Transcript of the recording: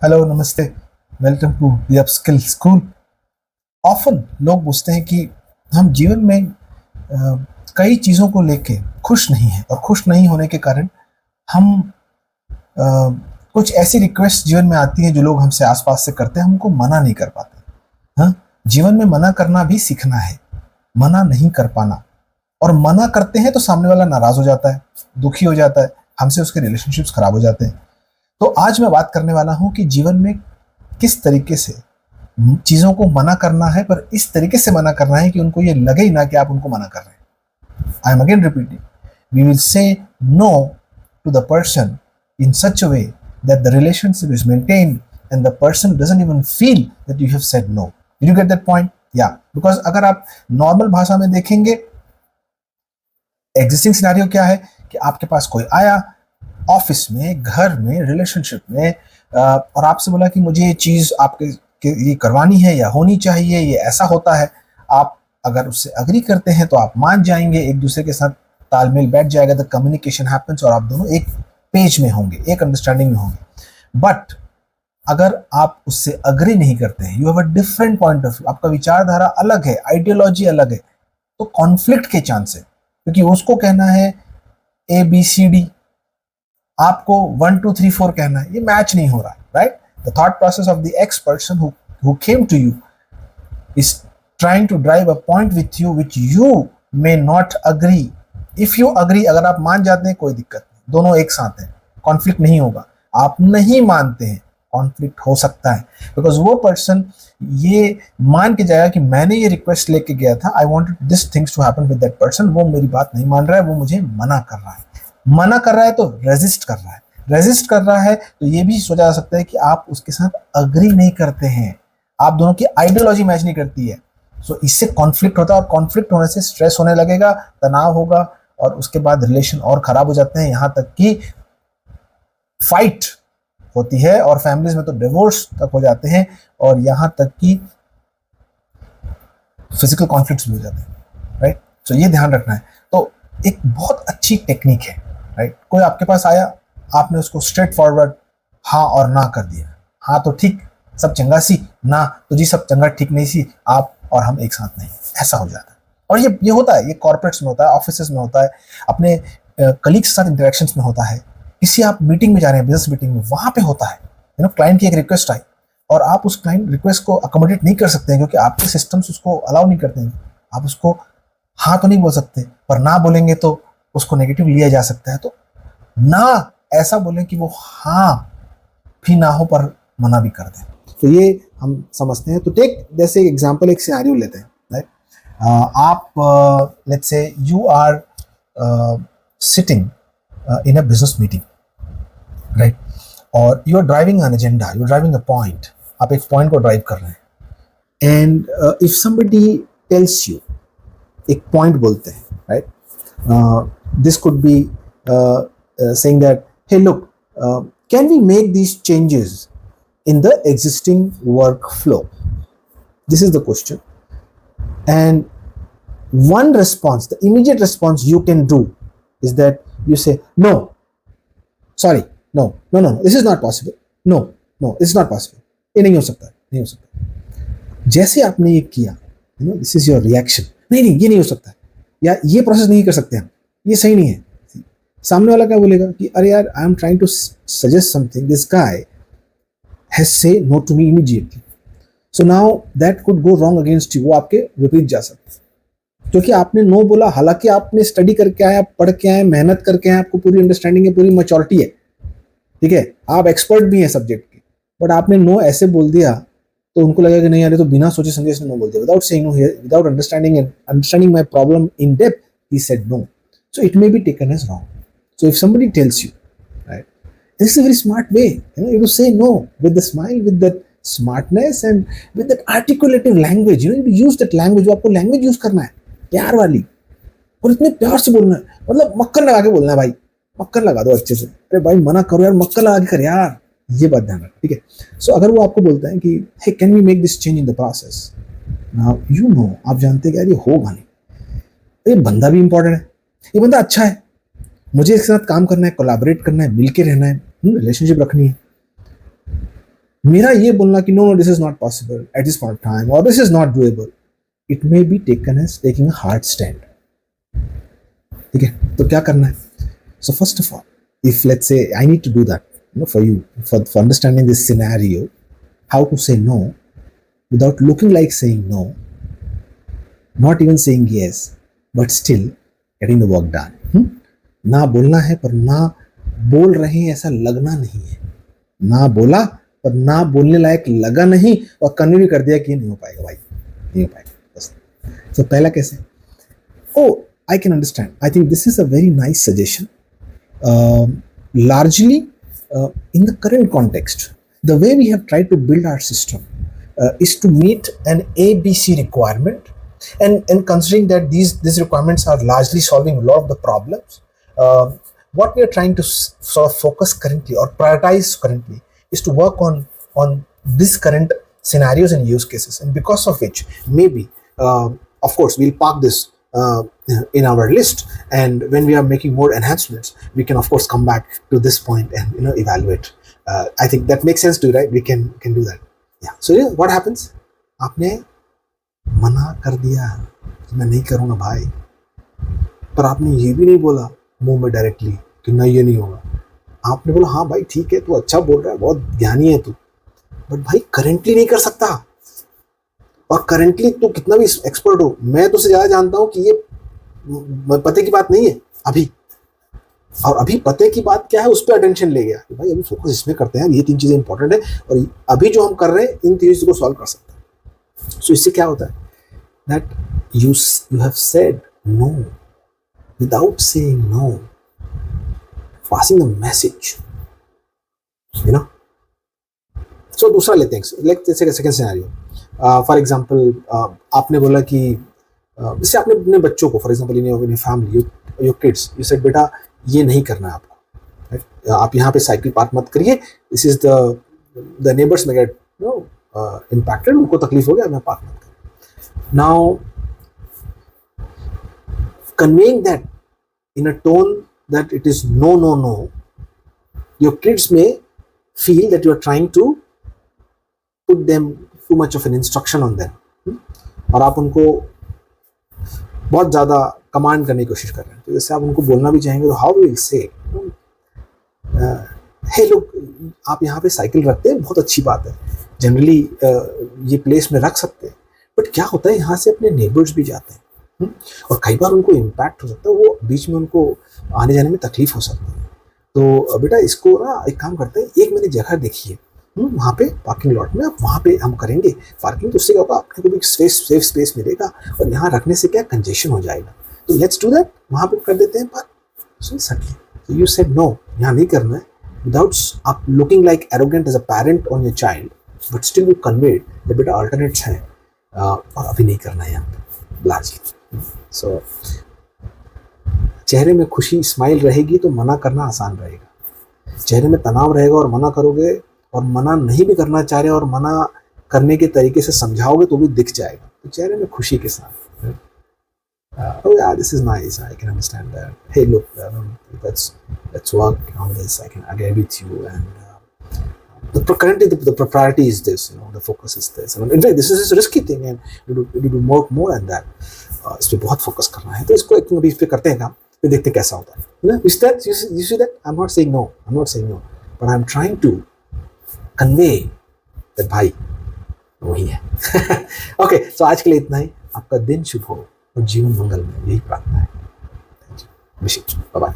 Hello, नमस्ते। Welcome to the upskill school. Often लोग पूछते हैं कि हम जीवन में कई चीज़ों को लेके खुश नहीं हैं, और खुश नहीं होने के कारण हम अ, कुछ ऐसी रिक्वेस्ट जीवन में आती हैं जो लोग हमसे आसपास से करते हैं, हम उनको मना नहीं कर पाते। हाँ, जीवन में मना करना भी सीखना है, मना नहीं कर पाना। और मना करते हैं तो सामने वाला नाराज हो जाता है, दुखी हो जाता है, हमसे उसके रिलेशनशिप्स खराब हो जाते हैं। तो आज मैं बात करने वाला हूँ कि जीवन में किस तरीके से चीज़ों को मना करना है, पर इस तरीके से मना करना है कि उनको ये लगे ही ना कि आप उनको मना कर रहे हैं। I am again repeating, we will say no to the person in such a way that the relationship is maintained and the person doesn't even feel that you have said no. Did you get that point? Yeah, because अगर आप normal भाषा में देखेंगे, existing scenario क्या है कि आपके पास कोई आया ऑफिस में, घर में, रिलेशनशिप में, और आपसे बोला कि मुझे ये चीज़ आपके ये करवानी है या होनी चाहिए, ये ऐसा होता है। आप अगर उससे अग्री करते हैं तो आप मान जाएंगे, एक दूसरे के साथ तालमेल बैठ जाएगा, द कम्युनिकेशन हैपेंस, और आप दोनों एक पेज में होंगे, एक अंडरस्टैंडिंग में होंगे। बट अगर आप उससे अग्री नहीं करते हैं, you have a different point of view, आपका विचारधारा अलग है, आइडियोलॉजी अलग है, तो कॉन्फ्लिक्ट के चांस है। क्योंकि उसको कहना है ए बी सी डी, आपको 1 2 3 4 कहना है, ये मैच नहीं हो रहा है, right? The thought process of the ex person who came to you is trying to drive a point with you which you may not agree. If you agree, अगर आप मान जाते हैं कोई दिक्कत नहीं, दोनों एक साथ हैं, कॉन्फ्लिक्ट नहीं होगा। आप नहीं मानते हैं, कॉन्फ्लिक्ट हो सकता है, बिकॉज वो पर्सन ये मान के जाएगा कि मैंने ये रिक्वेस्ट लेके गया था, I wanted this things to happen with that person, वो मेरी बात नहीं मान रहा है, वो मुझे मना कर रहा है। मना कर रहा है तो रेजिस्ट कर रहा है, रेजिस्ट कर रहा है तो ये भी सोचा जा सकता है कि आप उसके साथ अग्री नहीं करते हैं, आप दोनों की आइडियोलॉजी मैच नहीं करती है। सो इससे कॉन्फ्लिक्ट होता है, और कॉन्फ्लिक्ट होने से स्ट्रेस होने लगेगा, तनाव होगा, और उसके बाद रिलेशन और खराब हो जाते हैं, यहाँ तक कि फाइट होती है, और फैमिलीज में तो डिवोर्स तक हो जाते हैं, और यहाँ तक कि फिजिकल कॉन्फ्लिक्ट्स भी हो जाते हैं, राइट? सो ये ध्यान रखना है। तो एक बहुत अच्छी टेक्निक है, राइट? कोई आपके पास आया, आपने उसको स्ट्रेट फॉरवर्ड हाँ और ना कर दिया। हाँ तो ठीक, सब चंगा सी, ना तो जी सब चंगा ठीक नहीं सी, आप और हम एक साथ नहीं, ऐसा हो जाता है। और ये होता है, ये कॉर्पोरेट्स में होता है, ऑफिस में होता है, अपने कलीग्स के साथ इंटरेक्शंस में होता है, किसी आप मीटिंग में जा रहे हैं, बिजनेस मीटिंग में, वहां पे होता है। क्लाइंट की एक रिक्वेस्ट आई, और आप उस क्लाइंट रिक्वेस्ट को अकोमोडेट नहीं कर सकते हैं, क्योंकि आपके सिस्टम्स उसको अलाउ नहीं करते हैं। आप उसको हाँ तो नहीं बोल सकते, पर ना बोलेंगे तो उसको नेगेटिव लिया जा सकता है। तो ना ऐसा बोलें कि वो हाँ भी ना हो पर मना भी कर दें, तो ये हम समझते हैं। तो टेक जैसे एग्जांपल, एक सिनेरियो लेते हैं, राइट? आप let's say you are sitting in a business meeting, right? और you are driving an agenda, you are driving a point, आप एक पॉइंट को ड्राइव कर रहे हैं। And if somebody tells you, एक पॉइंट बोलते हैं, right? This could be saying that, hey look, can we make these changes in the existing workflow? This is the question. And one response, the immediate response you can do is that you say no, sorry, no, no, no, this is not possible, no, no, this is not possible, ये नहीं हो सकता, नहीं हो सकता। जैसे आपने ये किया, this is your reaction, नहीं नहीं ये नहीं हो सकता, या ये प्रोसेस नहीं कर सकते हम, ये सही नहीं है। सामने वाला क्या बोलेगा कि अरे यार, I am trying to suggest something, this guy has say no to me immediately, so now that could go wrong against you, वो आपके विपरीत जा सकता है, क्योंकि आपने नो बोला, हालांकि आपने स्टडी करके आए, आप पढ़ के आए, मेहनत करके आए, आपको पूरी अंडरस्टैंडिंग है, पूरी मैच्योरिटी है, ठीक है, आप एक्सपर्ट भी हैं सब्जेक्ट के, बट आपने नो ऐसे बोल दिया तो उनको लगेगा कि नहीं यार, तो बिना सोचे समझे इसने नो बोल दिया, without saying no, without understanding my problem in depth, he said no, so it may be taken as wrong. So if somebody tells you, right, this is a very smart way, you say no with the smile, with that smartness and with that articulative language, you use that language, जो आपको language use करना है, प्यार वाली, और इतने प्यार से बोलना है, मतलब मक्खन लगा के बोलना है भाई, मक्खन लगा दो अच्छे से, अरे भाई मना करो यार, मक्खन लगा के कर यार, ये बात ध्यान रख, ठीक है? सो अगर वो आपको बोलता है कि hey can we make this change in the process, now you know, आप जानते हैं कि यार ये होगा नहीं, ये बंदा भी इंपॉर्टेंट है, ये बंदा अच्छा है, मुझे इसके साथ काम करना है, कोलैबोरेट करना है, मिलके रहना है, रिलेशनशिप रखनी है, मेरा ये बोलना कि no no this is not possible at this point time और this is not doable, it may be taken as taking a hard stand. ठीक है, तो क्या करना है? So first of all, if let's say I need to do that, you know, for you, for understanding this scenario, how to say no without looking like saying no, not even saying yes, but still getting the work done. ना बोलना है पर ना बोल रहे हैं ऐसा लगना नहीं है, ना बोला पर ना बोलने लायक लगा नहीं और कन्वे भी कर दिया कि नहीं हो पाएगा भाई, नहीं हो पाएगा बस। तो पहला कैसे? Oh, I can understand. I think this is a very nice suggestion. Largely, in the current context, the way we have tried to build our system is to meet an ABC requirement, and considering that these requirements are largely solving a lot of the problems, what we are trying to sort of focus currently or prioritize currently is to work on these current scenarios and use cases, and because of which maybe, of course, we'll park this in our list, and when we are making more enhancements we can of course come back to this point and evaluate. I think that makes sense too, right? We can do that. Yeah, so yeah, what happens? आपने मना कर दिया कि मैं नहीं करूँगा भाई, पर आपने ये भी नहीं बोला मुंह में डायरेक्टली कि नहीं ये नहीं होगा। आपने बोला हाँ भाई ठीक है, तू अच्छा बोल रहा है, बहुत ज्ञानी है तू, बट भाई करेंटली नहीं कर सकता, और करेंटली तू कितना भी एक्सपर्ट हो, मैं तुझसे ज़्यादा जानता हूँ कि ये पते की बात नहीं है अभी, और अभी पते की बात क्या है उस पर अटेंशन ले गया कि भाई अभी फोकस इसमें करते हैं, ये 3 चीज़ें इंपॉर्टेंट है और अभी जो हम कर रहे हैं इन 3 चीज़ों को सॉल्व कर सकते हैं। सो इससे क्या होता है that you have said no without saying no, passing the message, you know. So दूसरा लेते हैं, like second scenario. For example, आपने बोला कि जैसे आपने अपने बच्चों को, for example in family, your kids, you said बेटा ये नहीं करना है आपको, right? आप यहाँ पे साइकिल पार्क मत करिए, this is the neighbours may get impacted, उनको तकलीफ हो गया, मैं पार्क मत करिए। Now conveying that in a tone that it is no no no, your kids may feel that you are trying to put them too much of an instruction on them, और आप उनको बहुत ज़्यादा command करने की कोशिश कर रहे हैं। तो जैसे आप उनको बोलना भी चाहेंगे तो हाउ विल से, हे लोग आप यहाँ पे साइकिल रखते हैं, बहुत अच्छी बात है, जनरली ये प्लेस में रख सकते हैं, बट क्या होता है यहाँ से अपने नेबर्स भी जाते हैं और कई बार उनको इम्पैक्ट हो सकता है, वो बीच में उनको आने जाने में तकलीफ हो सकती है। तो बेटा इसको ना एक काम करते हैं, एक मैंने जगह देखी है वहाँ पे पार्किंग लॉट में, आप वहाँ पे हम करेंगे पार्किंग, तो उससे क्या होगा आपको भी सेफ स्पेस मिलेगा और यहाँ रखने से क्या कंजेशन हो जाएगा, तो लेट्स डू दैट, वहाँ पे कर देते हैं park. So suddenly you said no, यहाँ नहीं करना है, विदाउट आप looking like arrogant as a parent on your child, but still you conveyed that बेटा अल्टरनेट्स हैं और अभी नहीं करना है यहाँ पे लार्जली। सो चेहरे में खुशी स्माइल रहेगी तो मना करना आसान रहेगा, चेहरे में तनाव रहेगा और मना करोगे और मना नहीं भी करना चाह रहे और मना करने के तरीके से समझाओगे तो भी दिख जाएगा, तो चेहरे में खुशी के साथ, oh yeah, this is nice, I can understand that, hey look, let's work on this, I can agree with you, and currently the priority is this, the focus is this, and in fact this is a risky thing and you do more than that, इस पे बहुत focus करना है, तो इसको एक अभी इस पे करते हैं काम, फिर देखते कैसा होता है। You see that I'm not saying no, but I'm trying to convey that भाई वही है। ओके, सो आज के लिए इतना ही, आपका दिन शुभ हो और जीवन मंगलमय, यही प्रार्थना है। Bye bye.